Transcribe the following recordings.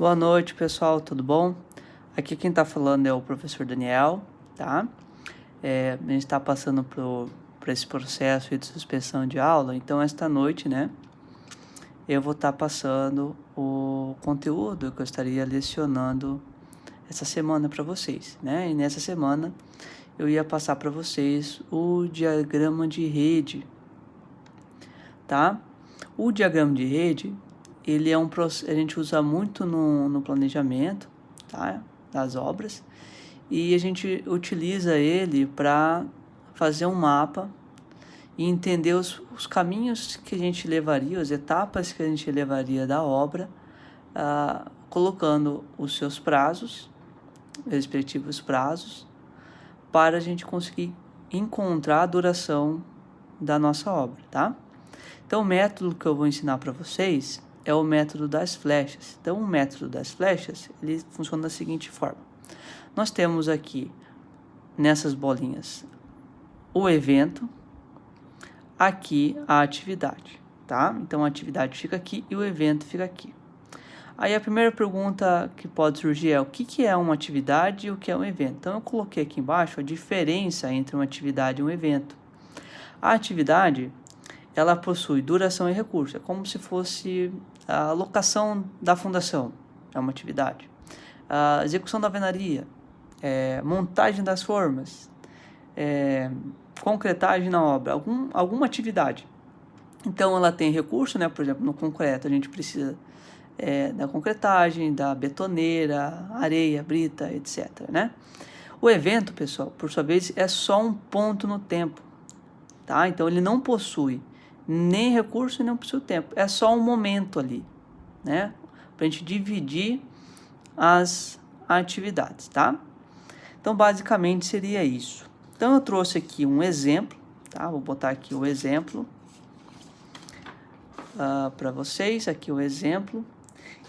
Boa noite, pessoal, tudo bom? Aqui quem tá falando é o professor Daniel, tá? A gente tá passando por esse processo de suspensão de aula, então esta noite, né, eu vou estar passando o conteúdo que eu estaria lecionando essa semana para vocês, né? E nessa semana eu ia passar para vocês o diagrama de rede, tá? O diagrama de rede, ele é a gente usa muito no planejamento, tá? Das obras, e a gente utiliza ele para fazer um mapa e entender os caminhos que a gente levaria, as etapas que a gente levaria da obra, colocando os seus prazos, respectivos prazos, para a gente conseguir encontrar a duração da nossa obra, tá? Então, o método que eu vou ensinar para vocês é o método das flechas. Então, o método das flechas, ele funciona da seguinte forma. Nós temos aqui, nessas bolinhas, o evento, aqui a atividade, tá? Então, a atividade fica aqui e o evento fica aqui. Aí, a primeira pergunta que pode surgir é o que é uma atividade e o que é um evento? Então, eu coloquei aqui embaixo a diferença entre uma atividade e um evento. A atividade, ela possui duração e recurso. É como se fosse a alocação da fundação, é uma atividade. A execução da alvenaria, montagem das formas, concretagem na obra, alguma atividade. Então, ela tem recurso, né? Por exemplo, no concreto, a gente precisa da concretagem, da betoneira, areia, brita, etc., né? O evento, pessoal, por sua vez, é só um ponto no tempo, tá? Então, ele não possui nem recurso e nem possui tempo. É só um momento ali, né? Para a gente dividir as atividades, tá? Então, basicamente, seria isso. Então, eu trouxe aqui um exemplo, tá? Vou botar aqui o exemplo para vocês, aqui o exemplo.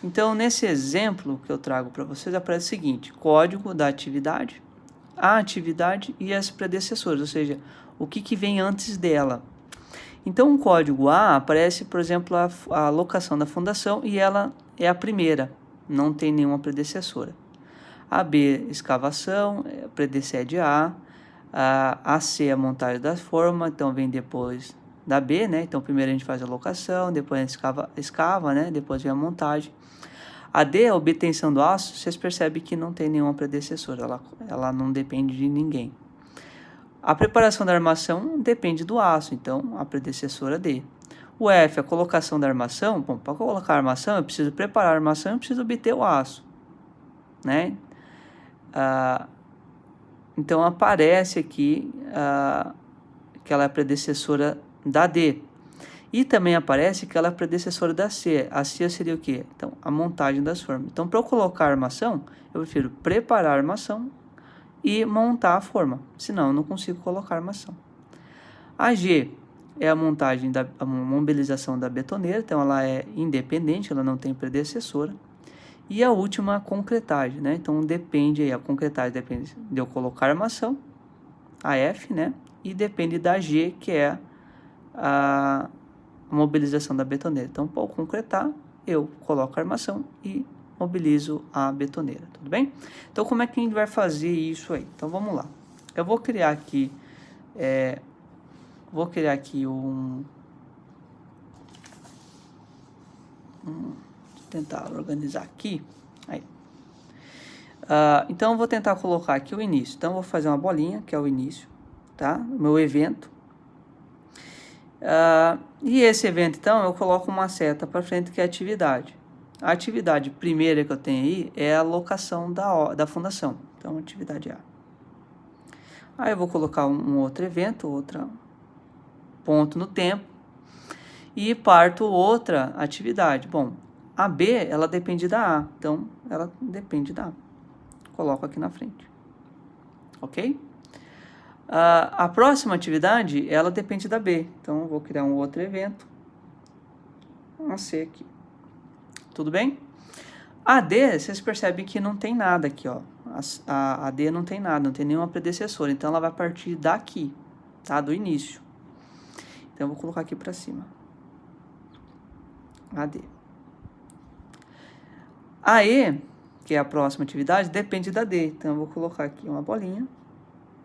Então, nesse exemplo que eu trago para vocês, aparece o seguinte: código da atividade, a atividade e as predecessoras, ou seja, o que vem antes dela. Então, o código A aparece, por exemplo, a alocação da fundação e ela é a primeira, não tem nenhuma predecessora. A B, escavação, predecede a C, a montagem da forma, então vem depois da B, né? Então, primeiro a gente faz a alocação, depois a gente escava, né? Depois vem a montagem. A D, a obtenção do aço, vocês percebem que não tem nenhuma predecessora, ela não depende de ninguém. A preparação da armação depende do aço, então a predecessora D. O F, a colocação da armação. Bom, para colocar a armação, eu preciso preparar a armação e preciso obter o aço, né? Então aparece aqui que ela é predecessora da D. E também aparece que ela é predecessora da C. A C seria o quê? Então, a montagem das formas. Então, para eu colocar a armação, eu prefiro preparar a armação e montar a forma, senão eu não consigo colocar a armação. A G é a montagem a mobilização da betoneira, então ela é independente, ela não tem predecessora. E a última, a concretagem, né? Então depende aí, a concretagem depende de eu colocar a armação, a F, né? E depende da G, que é a mobilização da betoneira. Então, para concretar, eu coloco a armação e mobilizo a betoneira, tudo bem? Então, como é que a gente vai fazer isso aí? Então, vamos lá. Eu vou criar aqui, tentar organizar aqui. Aí. Então, eu vou tentar colocar aqui o início. Então, eu vou fazer uma bolinha, que é o início, tá? O meu evento. E esse evento, então, eu coloco uma seta para frente, que é a atividade. A atividade primeira que eu tenho aí é a locação da fundação. Então, atividade A. Aí eu vou colocar um outro evento, outro ponto no tempo. E parto outra atividade. Bom, a B, ela depende da A. Então, ela depende da A. Coloco aqui na frente. Ok? A próxima atividade, ela depende da B. Então, eu vou criar um outro evento. Um C aqui. Tudo bem? A D, vocês percebem que não tem nada aqui, ó. A D não tem nada, não tem nenhuma predecessora. Então, ela vai partir daqui, tá? Do início. Então, eu vou colocar aqui para cima. A D. A E, que é a próxima atividade, depende da D. Então, eu vou colocar aqui uma bolinha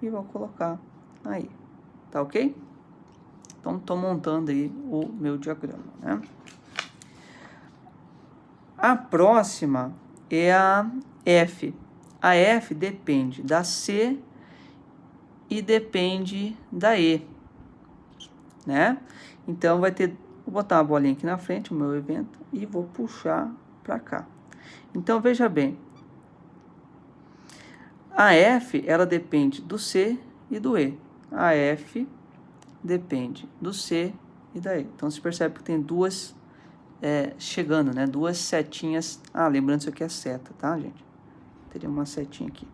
e vou colocar aí. Tá ok? Então, estou montando aí o meu diagrama, né? A próxima é a F. A F depende da C e depende da E, né? Então, vai ter... Vou botar uma bolinha aqui na frente, o meu evento, e vou puxar para cá. Então, veja bem. A F, ela depende do C e do E. A F depende do C e da E. Então, você percebe que tem duas chegando, né? Duas setinhas. Ah, lembrando, isso aqui é seta, tá, gente? Teria uma setinha aqui.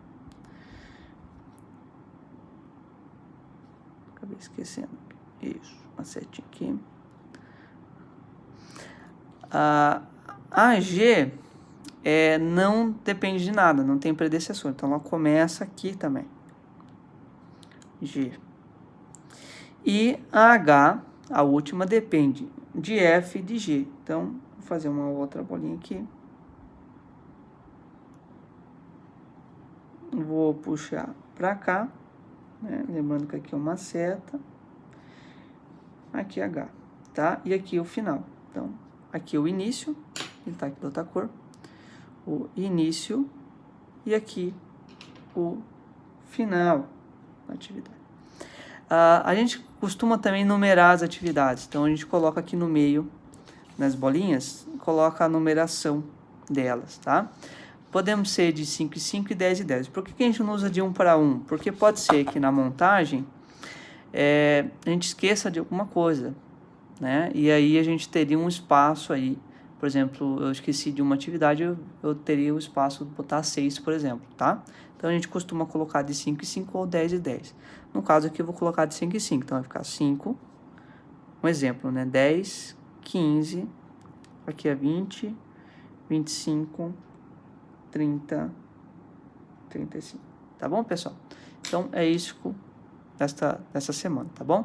Acabei esquecendo. Isso, uma setinha aqui. A G não depende de nada, não tem predecessor. Então, ela começa aqui também. G. E a H, a última, depende de F e de G. Então, vou fazer uma outra bolinha aqui. Vou puxar para cá, né? Lembrando que aqui é uma seta. Aqui é H, tá? E aqui é o final. Então, aqui é o início, ele tá aqui de outra cor. O início e aqui o final da atividade. A gente costuma também numerar as atividades. Então, a gente coloca aqui no meio, nas bolinhas, coloca a numeração delas, tá? Podemos ser de 5 em 5 e 10 em 10. Por que a gente não usa de 1 para 1? Porque pode ser que na montagem a gente esqueça de alguma coisa, né? E aí a gente teria um espaço aí. Por exemplo, eu esqueci de uma atividade, eu teria o espaço de botar 6, por exemplo, tá? Então, a gente costuma colocar de 5 em 5 ou 10 em 10. No caso aqui, eu vou colocar de 5 em 5. Então, vai ficar 5, um exemplo, né? 10, 15, aqui é 20, 25, 30, 35. Tá bom, pessoal? Então, é isso dessa semana, tá bom?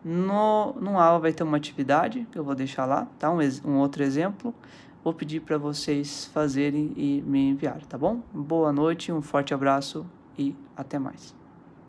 No aula vai ter uma atividade que eu vou deixar lá, tá? Um outro exemplo. Vou pedir para vocês fazerem e me enviar, tá bom? Boa noite, um forte abraço e até mais.